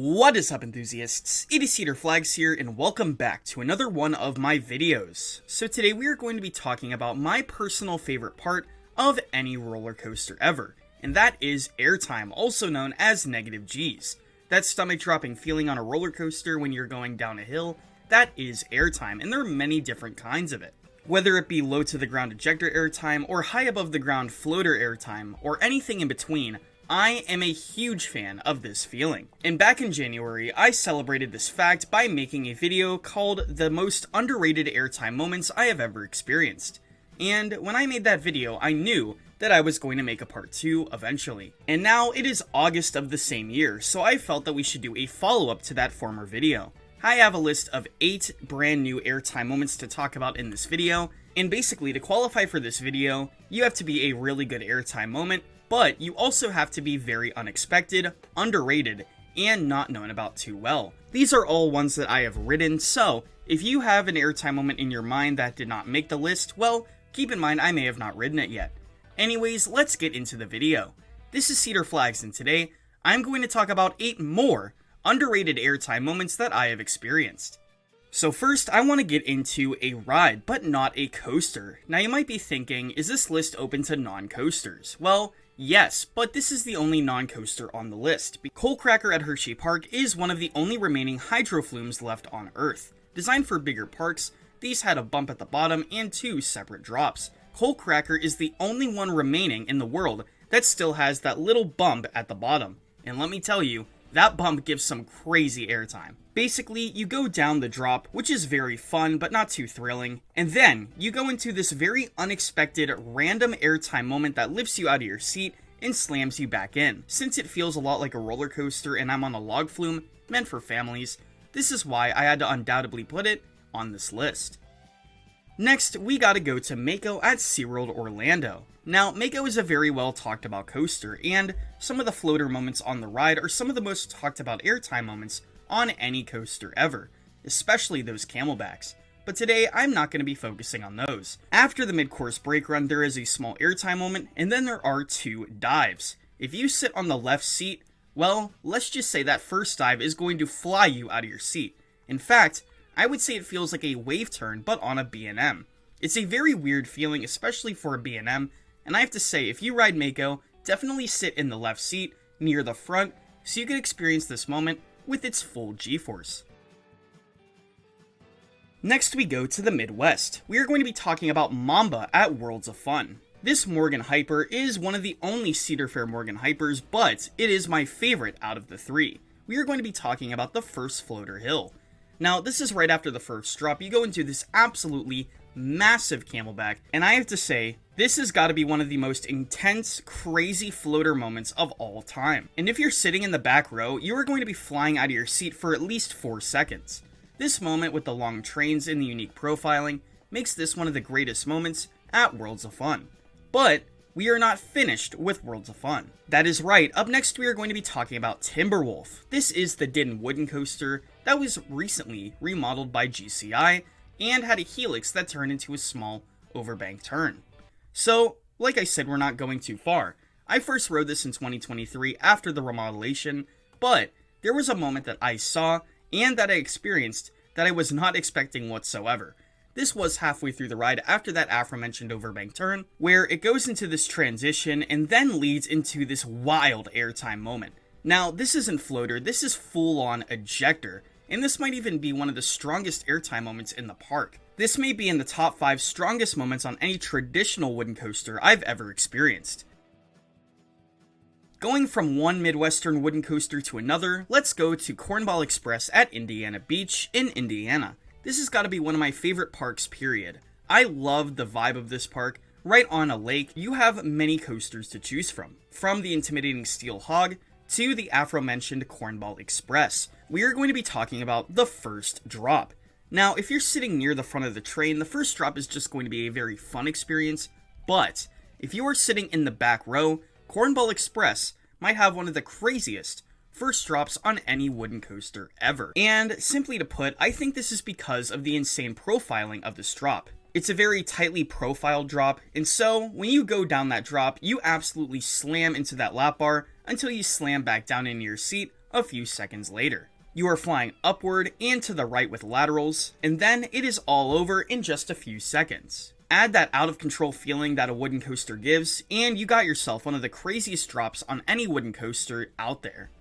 What is up, enthusiasts? It is Cedar Flags here, and welcome back to another one of my videos. So today we are going to be talking about my personal favorite part of any roller coaster ever, and that is airtime, also known as negative G's. That stomach-dropping feeling on a roller coaster when you're going down a hill, that is airtime, and there are many different kinds of it. Whether it be low to the ground ejector airtime, or high above the ground floater airtime, or anything in between, I am a huge fan of this feeling. And back in January, I celebrated this fact by making a video called The Most Underrated Airtime Moments I Have Ever Experienced. And when I made that video, I knew that I was going to make a part 2 eventually. And now it is August of the same year, so I felt that we should do a follow-up to that former video. I have a list of 8 brand new airtime moments to talk about in this video, and basically to qualify for this video, you have to be a really good airtime moment, but you also have to be very unexpected, underrated, and not known about too well. These are all ones that I have written, so if you have an airtime moment in your mind that did not make the list, well, keep in mind I may have not written it yet. Anyways, let's get into the video. This is Cedar Flags, and today, I'm going to talk about 8 more underrated airtime moments that I have experienced. So first, I want to get into a ride, but not a coaster. Now you might be thinking, is this list open to non-coasters? Well, yes, but this is the only non-coaster on the list. Coal Cracker at Hershey Park is one of the only remaining hydroflumes left on Earth. Designed for bigger parks, these had a bump at the bottom and 2 separate drops. Coal Cracker is the only one remaining in the world that still has that little bump at the bottom. And let me tell you, that bump gives some crazy airtime. Basically, you go down the drop, which is very fun but not too thrilling, and then you go into this very unexpected random airtime moment that lifts you out of your seat and slams you back in. Since it feels a lot like a roller coaster and I'm on a log flume meant for families, this is why I had to undoubtedly put it on this list. Next, we gotta go to Mako at SeaWorld Orlando. Now, Mako is a very well talked about coaster, and some of the floater moments on the ride are some of the most talked about airtime moments on any coaster ever, especially those camelbacks. But today, I'm not going to be focusing on those. After the mid-course brake run, there is a small airtime moment, and then there are 2 dives. If you sit on the left seat, well, let's just say that first dive is going to fly you out of your seat. In fact, I would say it feels like a wave turn, but on a B&M. It's a very weird feeling, especially for a B&M, and I have to say, if you ride Mako, definitely sit in the left seat, near the front, so you can experience this moment with its full G-force. Next we go to the Midwest. We are going to be talking about Mamba at Worlds of Fun. This Morgan Hyper is one of the only Cedar Fair Morgan Hypers, but it is my favorite out of the 3. We are going to be talking about the first floater hill. Now, this is right after the first drop. You go into this absolutely massive camelback, and I have to say, this has got to be one of the most intense, crazy floater moments of all time. And if you're sitting in the back row, you are going to be flying out of your seat for at least 4 seconds. This moment with the long trains and the unique profiling makes this one of the greatest moments at Worlds of Fun. But we are not finished with Worlds of Fun. That is right, up next we are going to be talking about Timberwolf. This is the Din wooden coaster that was recently remodeled by GCI and had a helix that turned into a small overbank turn. So, like I said, we're not going too far. I first rode this in 2023 after the remodelation, but there was a moment that I saw and that I experienced that I was not expecting whatsoever. This was halfway through the ride after that aforementioned overbank turn, where it goes into this transition and then leads into this wild airtime moment. Now, this isn't floater, this is full-on ejector, and this might even be one of the strongest airtime moments in the park. This may be in the top 5 strongest moments on any traditional wooden coaster I've ever experienced. Going from one Midwestern wooden coaster to another, let's go to Cornball Express at Indiana Beach in Indiana. This has got to be one of my favorite parks, period. I love the vibe of this park. Right on a lake, you have many coasters to choose from the intimidating Steel Hog to the aforementioned Cornball Express. We are going to be talking about the first drop. Now, if you're sitting near the front of the train, the first drop is just going to be a very fun experience, but if you are sitting in the back row, Cornball Express might have one of the craziest first drops on any wooden coaster ever. And simply to put, I think this is because of the insane profiling of this drop. It's a very tightly profiled drop, and so when you go down that drop, you absolutely slam into that lap bar until you slam back down into your seat a few seconds later. You are flying upward and to the right with laterals, and then it is all over in just a few seconds. Add that out of control feeling that a wooden coaster gives, and you got yourself one of the craziest drops on any wooden coaster out there.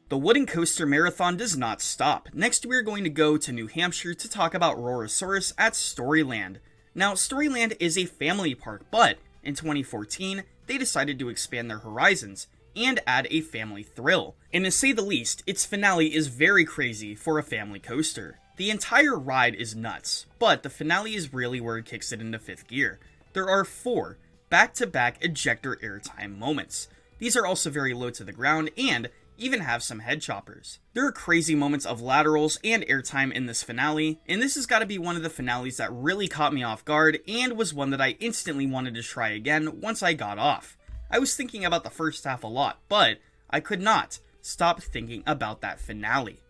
The wooden coaster marathon does not stop. Next we are going to go to New Hampshire to talk about Aurorasaurus at Storyland. Now Storyland is a family park, but in 2014 they decided to expand their horizons and add a family thrill. And to say the least, its finale is very crazy for a family coaster. The entire ride is nuts, but the finale is really where it kicks it into 5th gear. There are 4 back-to-back ejector airtime moments. These are also very low to the ground and even have some head choppers. There are crazy moments of laterals and airtime in this finale, and this has got to be one of the finales that really caught me off guard and was one that I instantly wanted to try again once I got off. I was thinking about the first half a lot, but I could not stop thinking about that finale.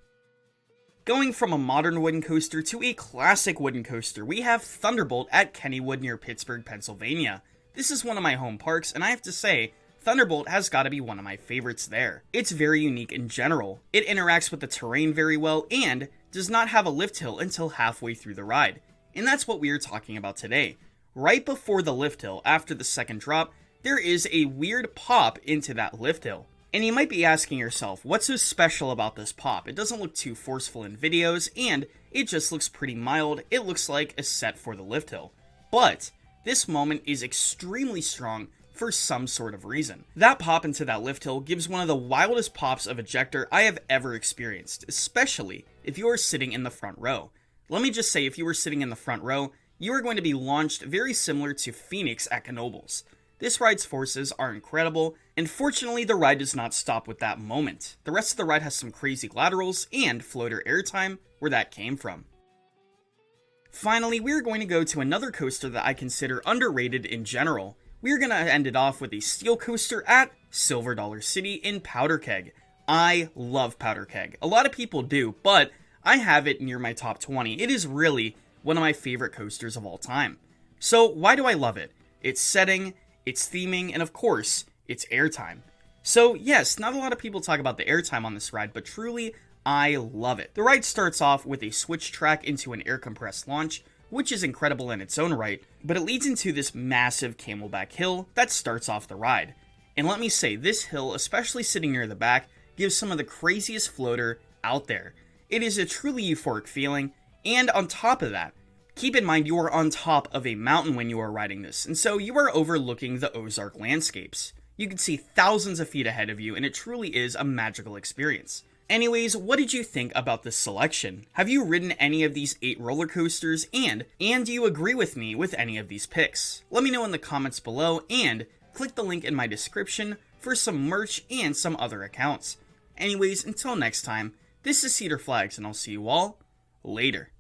Going from a modern wooden coaster to a classic wooden coaster, we have Thunderbolt at Kennywood near Pittsburgh, Pennsylvania. This is one of my home parks, and I have to say, Thunderbolt has got to be one of my favorites there. It's very unique in general. It interacts with the terrain very well, and does not have a lift hill until halfway through the ride. And that's what we are talking about today. Right before the lift hill, after the second drop, there is a weird pop into that lift hill. And you might be asking yourself, what's so special about this pop? It doesn't look too forceful in videos, and it just looks pretty mild. It looks like a set for the lift hill. But this moment is extremely strong for some sort of reason. That pop into that lift hill gives one of the wildest pops of ejector I have ever experienced, especially if you are sitting in the front row. Let me just say, if you were sitting in the front row, you are going to be launched very similar to Phoenix at Knoebels. This ride's forces are incredible, and fortunately the ride does not stop with that moment. The rest of the ride has some crazy laterals and floater airtime where that came from. Finally, we are going to go to another coaster that I consider underrated in general. We are going to end it off with a steel coaster at Silver Dollar City in Powder Keg. I love Powder Keg. A lot of people do, but I have it near my top 20. It is really one of my favorite coasters of all time. So why do I love it? Its setting, its theming, and of course, its airtime. So yes, not a lot of people talk about the airtime on this ride, but truly, I love it. The ride starts off with a switch track into an air compressed launch, which is incredible in its own right, but it leads into this massive camelback hill that starts off the ride. And let me say, this hill, especially sitting near the back, gives some of the craziest floater out there. It is a truly euphoric feeling, and on top of that, keep in mind you are on top of a mountain when you are riding this, and so you are overlooking the Ozark landscapes. You can see thousands of feet ahead of you, and it truly is a magical experience. Anyways, what did you think about this selection? Have you ridden any of these 8 roller coasters, and do you agree with me with any of these picks? Let me know in the comments below, and click the link in my description for some merch and some other accounts. Anyways, until next time, this is Cedar Flags, and I'll see you all later.